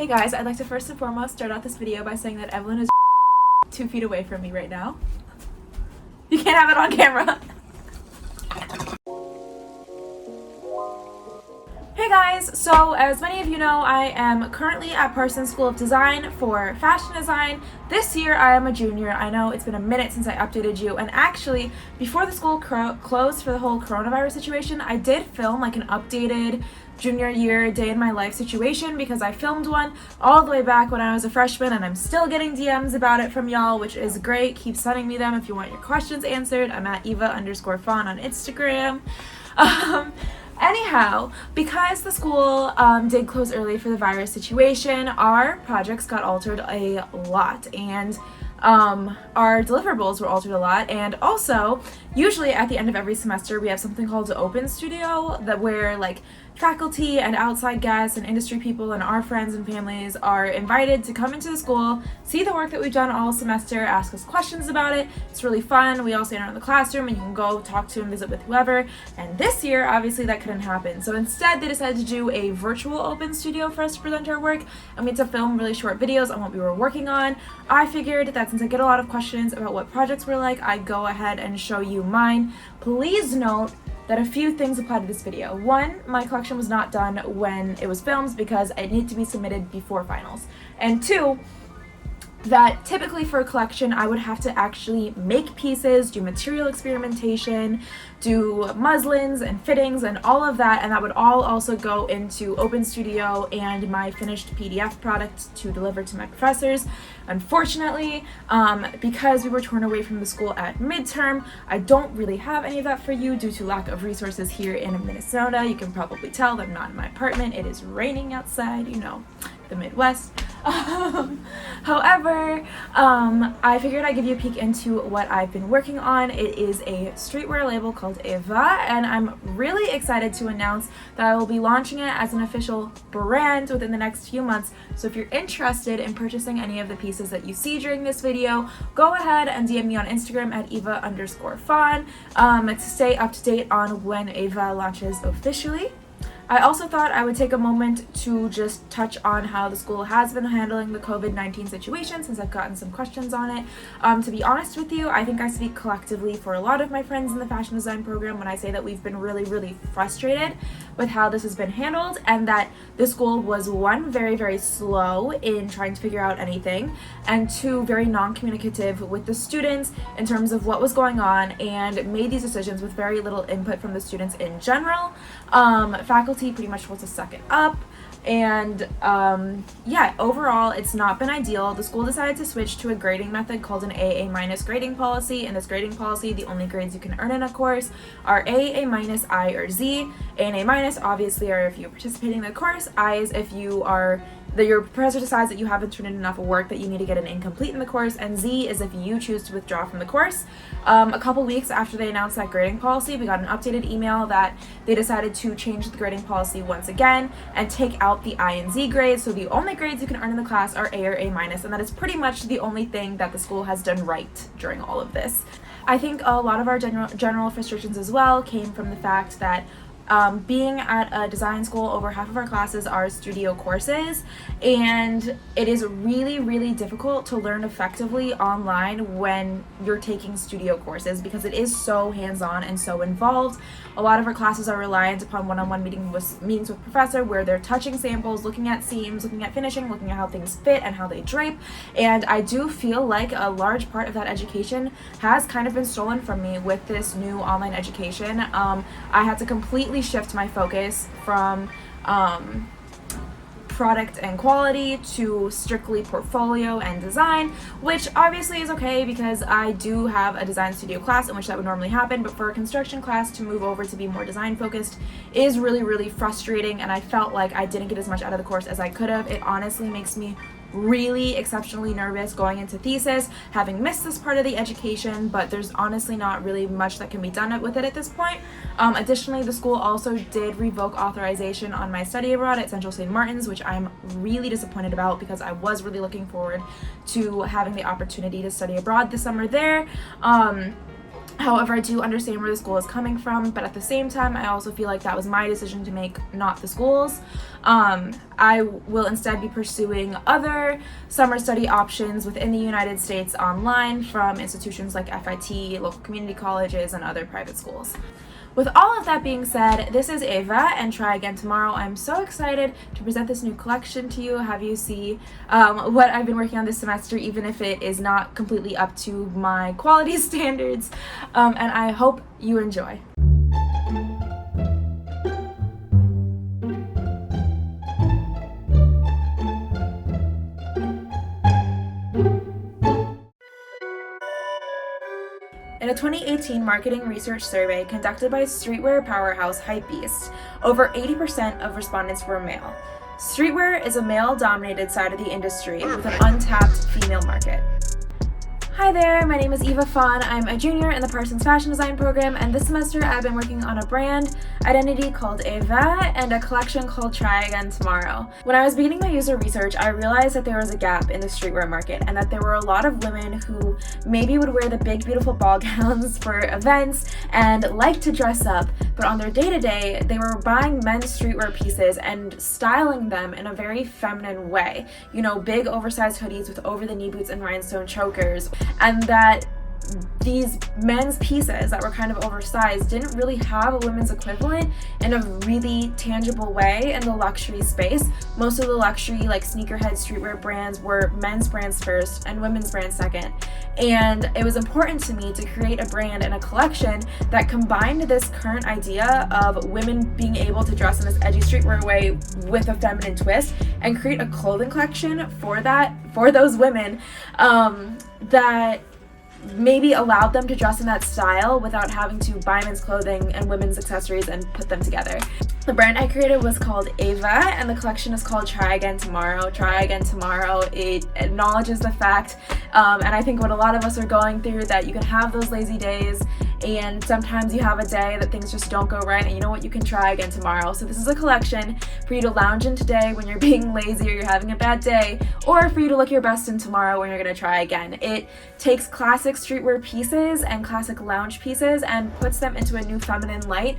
Hey guys, I'd like to first and foremost start out this video by saying that Evelyn is 2 feet away from me right now. You can't have it on camera. Hey guys, so as many of you know, I am currently at Parsons School of Design for fashion design. This year I am a junior. I know it's been a minute since I updated you, and actually before the school closed for the whole coronavirus situation, I did film like an updated junior year day in my life situation because I filmed one all the way back when I was a freshman, and I'm still getting DMs about it from y'all, which is great. Keep sending me them if you want your questions answered. I'm at Eva_Fawn on Instagram. Anyhow, because the school did close early for the virus situation, our projects got altered a lot, and our deliverables were altered a lot. And also, usually at the end of every semester, we have something called the Open Studio, where like faculty and outside guests and industry people and our friends and families are invited to come into the school, see the work that we've done all semester, ask us questions about it. It's really fun. We all stand around the classroom and you can go talk to and visit with whoever. And this year, obviously, that couldn't happen. So instead, they decided to do a virtual Open Studio for us to present our work, and we had to film really short videos on what we were working on. I figured that since I get a lot of questions about what projects were like, I'd go ahead and show you mine. Please note that a few things apply to this video. One, my collection was not done when it was filmed because it needed to be submitted before finals. And two, that typically for a collection I would have to actually make pieces, do material experimentation, do muslins and fittings and all of that, and that would all also go into Open Studio and my finished PDF product to deliver to my professors. Unfortunately, because we were torn away from the school at midterm, I don't really have any of that for you due to lack of resources here in Minnesota. You can probably tell that I'm not in my apartment. It is raining outside, you know, the Midwest. However, I figured I'd give you a peek into what I've been working on. It is a streetwear label called Eva, and I'm really excited to announce that I will be launching it as an official brand within the next few months. So if you're interested in purchasing any of the pieces that you see during this video, go ahead and DM me on Instagram at Eva_Fawn to stay up to date on when Eva launches officially. I also thought I would take a moment to just touch on how the school has been handling the COVID-19 situation, since I've gotten some questions on it. To be honest with you, I think I speak collectively for a lot of my friends in the fashion design program when I say that we've been really frustrated with how this has been handled, and that the school was, one, very slow in trying to figure out anything, and two, very non-communicative with the students in terms of what was going on, and made these decisions with very little input from the students in general. Faculty pretty much told us to suck it up, and yeah, overall it's not been ideal. The school decided to switch to a grading method called an AA- grading policy. In this grading policy, the only grades you can earn in a course are A, A-, I, or Z. A and A- obviously are if you're participating in the course. I is if you are that your professor decides that you haven't turned in enough work that you need to get an incomplete in the course, and Z is if you choose to withdraw from the course. A couple weeks after they announced that grading policy, we got an updated email that they decided to change the grading policy once again and take out the I and Z grades, so the only grades you can earn in the class are A or A-, and that is pretty much the only thing that the school has done right during all of this. I think a lot of our general frustrations as well came from the fact that being at a design school, over half of our classes are studio courses, and it is really difficult to learn effectively online when you're taking studio courses because it is so hands-on and so involved. A lot of our classes are reliant upon one-on-one meetings with professor, where they're touching samples, looking at seams, looking at finishing, looking at how things fit and how they drape, and I do feel like a large part of that education has kind of been stolen from me with this new online education. I had to completely shift my focus from product and quality to strictly portfolio and design, which obviously is okay because I do have a design studio class in which that would normally happen, but for a construction class to move over to be more design focused is really frustrating, and I felt like I didn't get as much out of the course as I could have. It honestly makes me really exceptionally nervous going into thesis, having missed this part of the education, but there's honestly not really much that can be done with it at this point. Additionally, the school also did revoke authorization on my study abroad at Central St. Martin's, which I'm really disappointed about because I was really looking forward to having the opportunity to study abroad this summer there. However, I do understand where the school is coming from, but at the same time, I also feel like that was my decision to make, not the school's. I will instead be pursuing other summer study options within the United States online from institutions like FIT, local community colleges, and other private schools. With all of that being said, this is Ava and Try Again Tomorrow. I'm so excited to present this new collection to you, have you see what I've been working on this semester, even if it is not completely up to my quality standards, and I hope you enjoy. In a 2018 marketing research survey conducted by streetwear powerhouse Hypebeast, over 80% of respondents were male. Streetwear is a male-dominated side of the industry with an untapped female market. Hi there, my name is Eva Fawn. I'm a junior in the Parsons Fashion Design program, and this semester I've been working on a brand identity called Ava and a collection called Try Again Tomorrow. When I was beginning my user research, I realized that there was a gap in the streetwear market and that there were a lot of women who maybe would wear the big, beautiful ball gowns for events and like to dress up, but on their day-to-day, they were buying men's streetwear pieces and styling them in a very feminine way. You know, big oversized hoodies with over-the-knee boots and rhinestone chokers. And that these men's pieces that were kind of oversized didn't really have a women's equivalent in a really tangible way in the luxury space. Most of the luxury, like sneakerhead streetwear brands, were men's brands first and women's brands second. And it was important to me to create a brand and a collection that combined this current idea of women being able to dress in this edgy streetwear way with a feminine twist and create a clothing collection for those women that maybe allowed them to dress in that style without having to buy men's clothing and women's accessories and put them together. The brand I created was called Ava, and the collection is called Try Again Tomorrow. Try Again Tomorrow, it acknowledges the fact, and I think what a lot of us are going through, that you can have those lazy days and sometimes you have a day that things just don't go right, and you know what, you can try again tomorrow. So this is a collection for you to lounge in today when you're being lazy or you're having a bad day, or for you to look your best in tomorrow when you're going to try again. It takes classic streetwear pieces and classic lounge pieces and puts them into a new feminine light,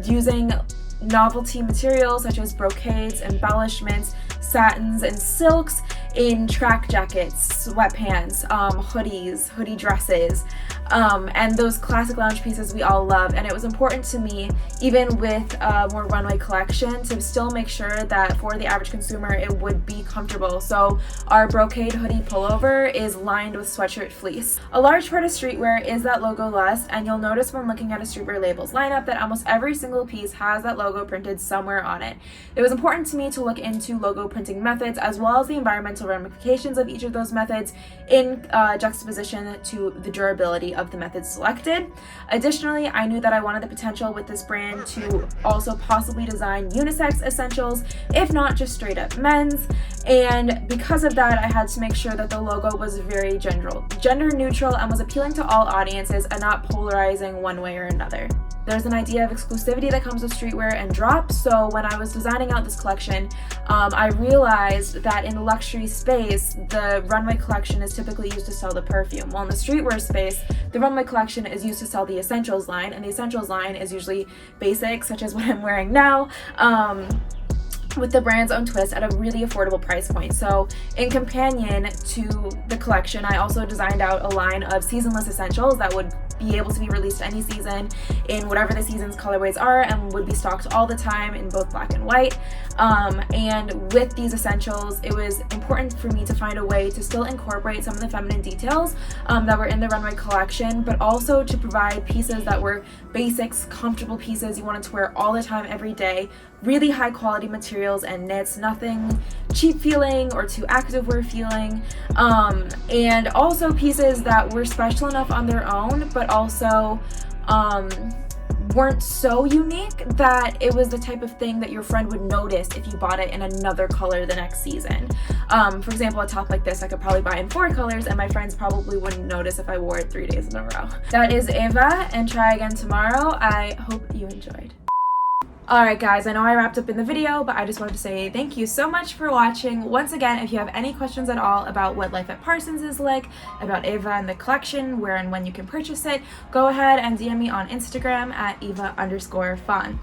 using novelty materials such as brocades, embellishments, satins, and silks in track jackets, sweatpants, hoodies, hoodie dresses, and those classic lounge pieces we all love. And it was important to me, even with a more runway collection, to still make sure that for the average consumer it would be comfortable. So our brocade hoodie pullover is lined with sweatshirt fleece. A large part of streetwear is that logo lust, and you'll notice when looking at a streetwear labels lineup that almost every single piece has that logo printed somewhere on it. It was important to me to look into logo printing methods as well as the environmental ramifications of each of those methods in juxtaposition to the durability of the methods selected. Additionally, I knew that I wanted the potential with this brand to also possibly design unisex essentials, if not just straight up men's, and because of that I had to make sure that the logo was very gender neutral and was appealing to all audiences and not polarizing one way or another. There's an idea of exclusivity that comes with streetwear and drops, so when I was designing out this collection, I realized that in the luxury space, the runway collection is typically used to sell the perfume, while in the streetwear space, the runway collection is used to sell the essentials line, and the essentials line is usually basic, such as what I'm wearing now, with the brand's own twist at a really affordable price point. So in companion to the collection, I also designed out a line of seasonless essentials that would be able to be released any season in whatever the season's colorways are and would be stocked all the time in both black and white. And with these essentials, it was important for me to find a way to still incorporate some of the feminine details that were in the runway collection, but also to provide pieces that were basics, comfortable pieces you wanted to wear all the time, every day, really high quality materials and knits, nothing cheap feeling or too activewear feeling, and also pieces that were special enough on their own, but also weren't so unique that it was the type of thing that your friend would notice if you bought it in another color the next season. For example, a top like this I could probably buy in 4 colors and my friends probably wouldn't notice if I wore it 3 days in a row. That is Ava and Try Again Tomorrow. I hope you enjoyed. Alright guys, I know I wrapped up in the video, but I just wanted to say thank you so much for watching. Once again, if you have any questions at all about what life at Parsons is like, about Eva and the collection, where and when you can purchase it, go ahead and DM me on Instagram at eva_fun.